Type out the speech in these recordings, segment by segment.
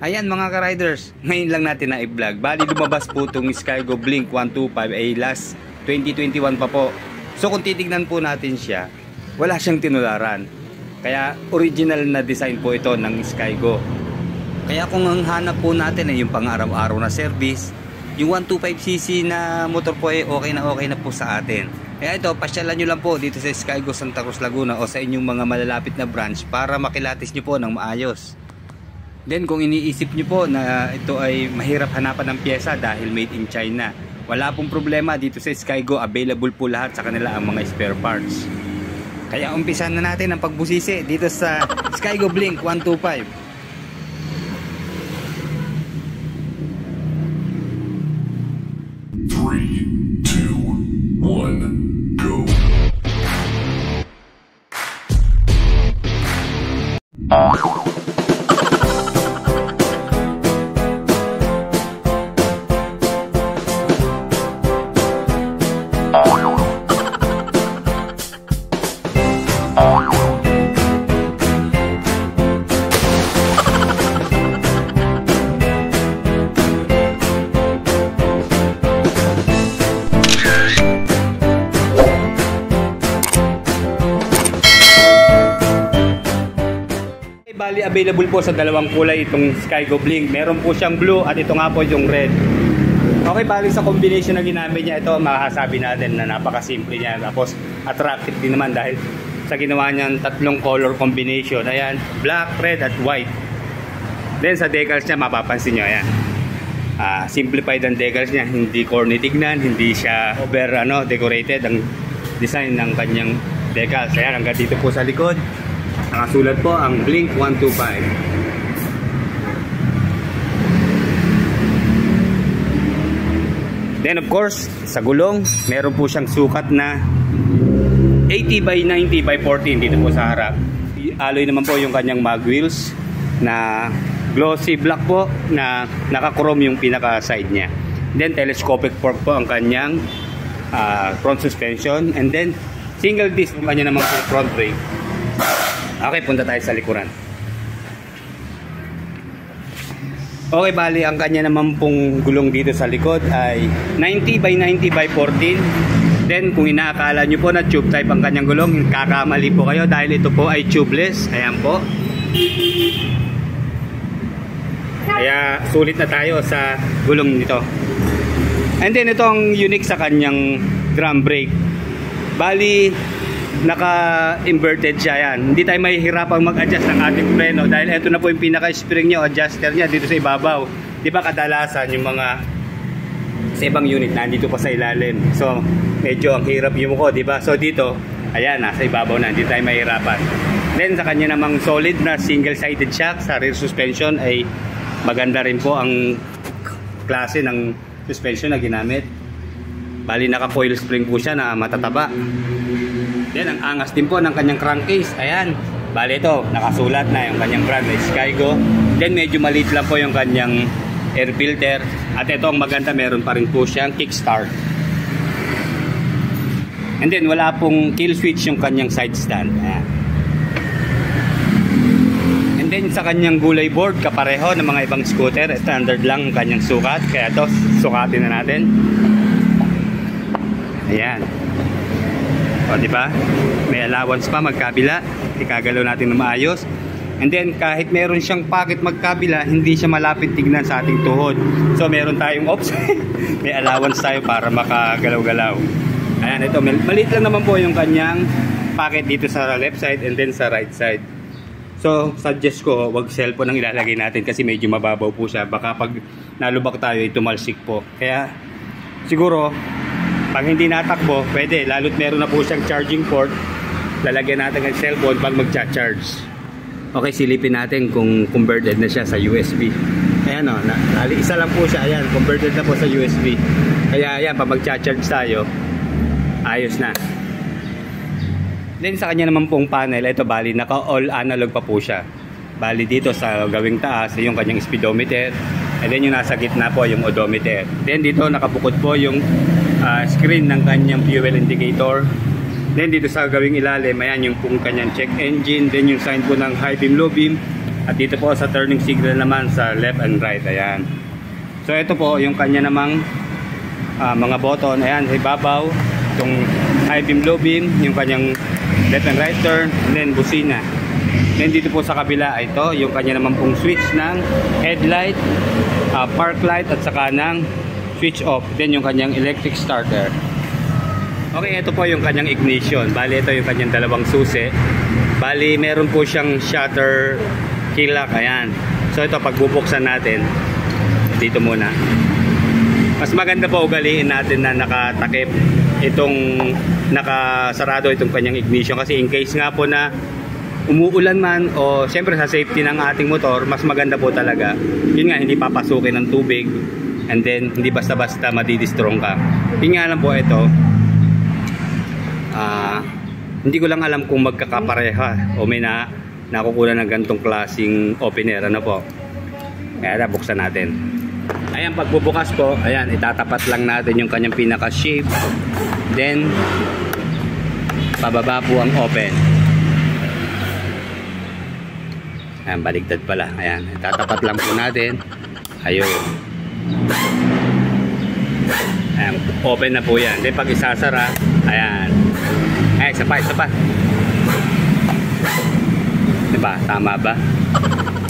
Ayan mga ka-riders, ngayon lang natin na i-vlog. Bali lumabas po itong Skygo Blink 125 ay last 2021 pa po. So kung titignan po natin siya, wala siyang tinularan. Kaya original na design po ito ng Skygo. Kaya kung ang hanap po natin ay yung pang araw-araw na service, yung 125cc na motor po ay okay na po sa atin. Kaya ito, pasyalan nyo lang po dito sa Skygo Santa Cruz Laguna o sa inyong mga malalapit na branch para makilatis nyo po ng maayos. Then kung iniisip nyo po na ito ay mahirap hanapan ng pyesa dahil made in China, wala pong problema dito sa Skygo, available po lahat sa kanila ang mga spare parts. Kaya umpisan na natin ang pagbusisi dito sa Skygo Blink 125. Bali available po sa dalawang kulay itong Skygo Blink. Meron po siyang blue at ito nga po yung red. Okay, bali sa combination na ginamit niya, ito makasabi natin na napakasimple niya. Tapos attractive din naman dahil sa ginawa niyang tatlong color combination. Ayan, black, red at white. Then sa decals niya mapapansin niyo, ayan. Simplified ang decals niya, hindi corny tignan, hindi siya over decorated ang design ng kanyang decals. Ayan, hanggang dito po sa likod. Nakasulat po ang Blink 125. Then of course, sa gulong, meron po siyang sukat na 80 by 90 by 14 dito po sa harap. Alloy naman po yung kanyang mag wheels na glossy black po na naka-chrome yung pinaka side niya. Then telescopic fork po ang kanyang front suspension, and then single disc yung kanya naman po front brake. Okay, punta tayo sa likuran. Okay, bali ang kanya naman pong gulong dito sa likod ay 90 by 90 by 14. Then kung inaakala nyo po na tube type ang kanyang gulong, kakamali po kayo dahil ito po ay tubeless. Ayan po. Kaya sulit na tayo sa gulong nito. And then ito ang unique sa kanyang drum brake. Bali naka-inverted siya yan. Hindi tayo mahihirapang mag-adjust ng ating preno dahil ito na po yung pinaka-spring niya o adjuster niya dito sa ibabaw. Di ba kadalasan yung mga sa ibang unit nandito pa sa ilalim. So medyo ang hirap yung ko, di ba? So dito, ayan, nasa ibabaw na, hindi tayo mahirapan. Then sa kanya namang solid na single-sided shock sa rear suspension ay maganda rin po ang klase ng suspension na ginamit. Bali naka-coil spring po siya na matataba. Then ang angas din po ng kanyang crankcase. Ayan, bali ito nakasulat na yung kanyang brand na Skygo. Then medyo maliit lang po yung kanyang air filter. At ito ang maganda, meron pa rin po siyang kickstart. And then wala pong kill switch yung kanyang side stand. Ayan. And then sa kanyang gulay board, kapareho ng mga ibang scooter, standard lang ang kanyang sukat. Kaya ito, sukatin na natin. Ayan. O, diba? May allowance pa magkabila. Ikagalaw natin na maayos. And then kahit meron siyang pocket magkabila, hindi siya malapit tignan sa ating tuhod. So meron tayong offset. May allowance tayo para makagalaw-galaw. Ayan, ito maliit lang naman po yung kanyang pocket dito sa left side and then sa right side. So suggest ko, wag cellphone ang ilalagay natin kasi medyo mababaw po siya. Baka pag nalubak tayo, tumalsik po. Kaya siguro pag hindi natakbo, pwede. Lalo't meron na po siyang charging port. Lalagyan natin ang cellphone pag magcha-charge. Okay, silipin natin kung converted na siya sa USB. Ayan o, isa lang po siya. Ayan, converted na po sa USB. Kaya ayan, pag magcha-charge tayo, ayos na. Then sa kanya naman pong panel, ito bali, naka all analog pa po siya. Bali dito sa gawing taas, yung kanyang speedometer. And then yung nasa gitna po, yung odometer. Then dito nakabukod po yung screen ng kanyang fuel indicator. Then dito sa gawing ilalim, ayan yung kanyang check engine. Then yung sign po ng high beam, low beam. At dito po sa turning signal naman sa left and right. Ayan. So ito po yung kanya namang mga button. Ayan, sa ibabaw. Itong high beam, low beam. Yung kanyang left and right turn. And then busina. Then dito po sa kabila, ito yung kanya naman pong switch ng headlight, park light at saka ng switch off. Then yung kanyang electric starter. Okay, ito po yung kanyang ignition. Bali, ito yung kanyang dalawang susi. Bali, meron po siyang shutter key lock. Ayan. So ito, pagbubuksan natin, dito muna. Mas maganda po ugaliin natin na nakatakip itong nakasarado itong kanyang ignition. Kasi in case nga po na umuulan man o siyempre sa safety ng ating motor, mas maganda po talaga. Yun nga, hindi papasukin ng tubig. And then, hindi basta-basta madidistrong ka. Yun nga lang po ito. Hindi ko lang alam kung magkakapareha o may nakukuha ng gantong klaseng opener, ano po. Kaya buksan natin. Ayan, pagbubukas po, ayan, itatapat lang natin yung kanyang pinaka shape. Then pababa po ang open. Ayan, baligtad pala. Ayan, itatapat lang po natin. Ayun. Ayan, open na po yan. Then pag isasara, ayan. Ay, isa pa. Diba? Tama ba?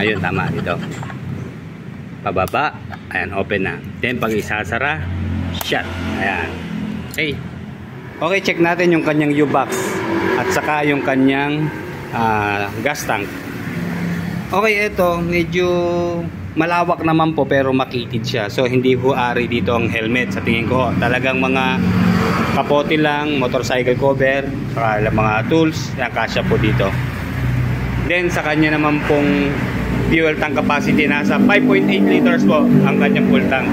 Ayun, tama. Dito. Pababa. Ayan, open na. Then, pag isasara, shut. Ayan. Okay. Okay, check natin yung kanyang U-box. At saka yung kanyang gas tank. Okay, ito. Medyo malawak naman po pero makitid siya. So, hindi ho ari dito ang helmet sa tingin ko. Talagang mga kapote lang, motorcycle cover, saka mga tools, yan, kasya po dito. Then sa kanya naman pong fuel tank capacity, nasa 5.8 liters po ang kanyang full tank.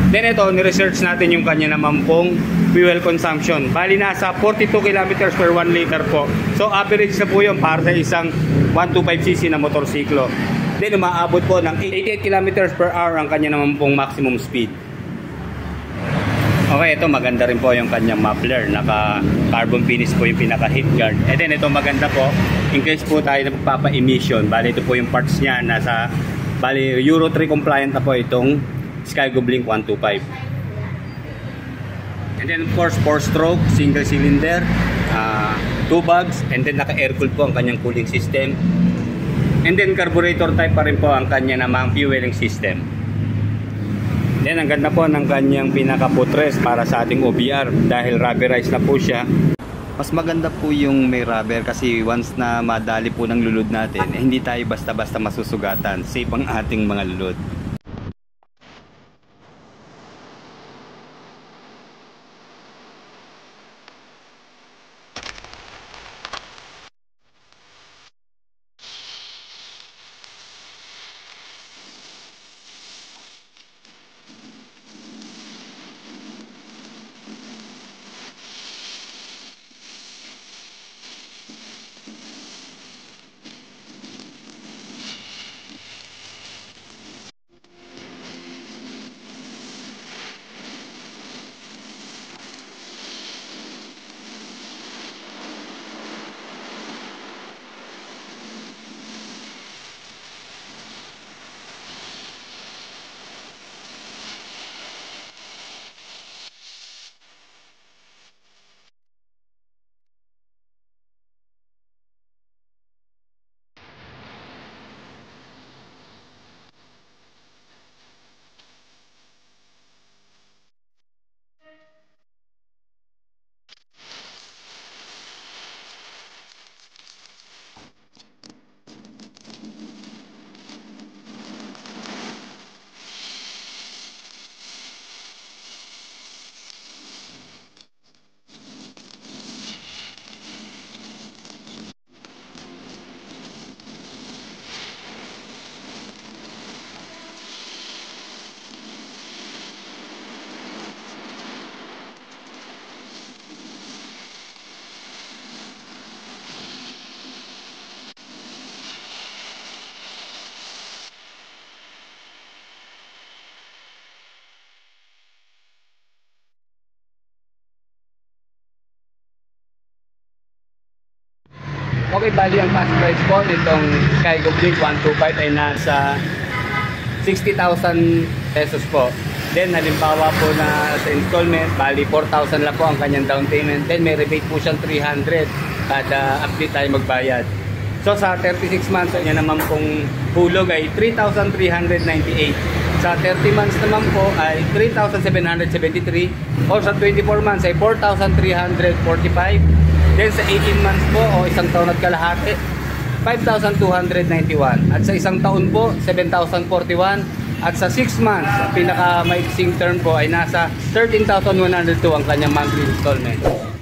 Then ito, ni-research natin yung kanya naman pong fuel consumption. Bali nasa 42 kilometers per 1 liter po. So average na po yun para sa isang 125cc na motorsiklo. Then umaabot po ng 88 kilometers per hour ang kanya naman pong maximum speed. Okay, ito maganda rin po yung kanyang muffler. Naka carbon finish po yung pinaka heat guard. And then ito maganda po, in case po tayo nagpapa-emission, bali ito po yung parts niya, nasa bali Euro 3 compliant na po itong Skygo Blink 125. And then of course 4-stroke, single cylinder, 2 bags, and then naka-air-cooled po ang kanyang cooling system. And then carburetor type pa rin po ang kanya namang fueling system. Then ang ganda po ng kanyang pinaka-footrest para sa ating OBR dahil rubberized na po siya. Mas maganda po yung may rubber kasi once na madali po ng lulod natin, hindi tayo basta-basta masusugatan. Safe ang ating mga lulod. Okay, bali ang fast price po nitong Skygo Blink 125 ay nasa 60,000 pesos po. Then halimbawa po na sa installment, bali 4,000 lang po ang kanyang down payment. Then may rebate po siyang 300 kada update tayo magbayad. So sa 36 months, niya naman pong hulog ay 3,398. Sa 30 months naman po ay 3,773. Or sa 24 months ay 4,345. Then sa 18 months po o isang taon at kalahati, 5,291. At sa isang taon po, 7,041. At sa 6 months, pinaka-maiksing term po ay nasa 13,102 ang kanyang monthly installment.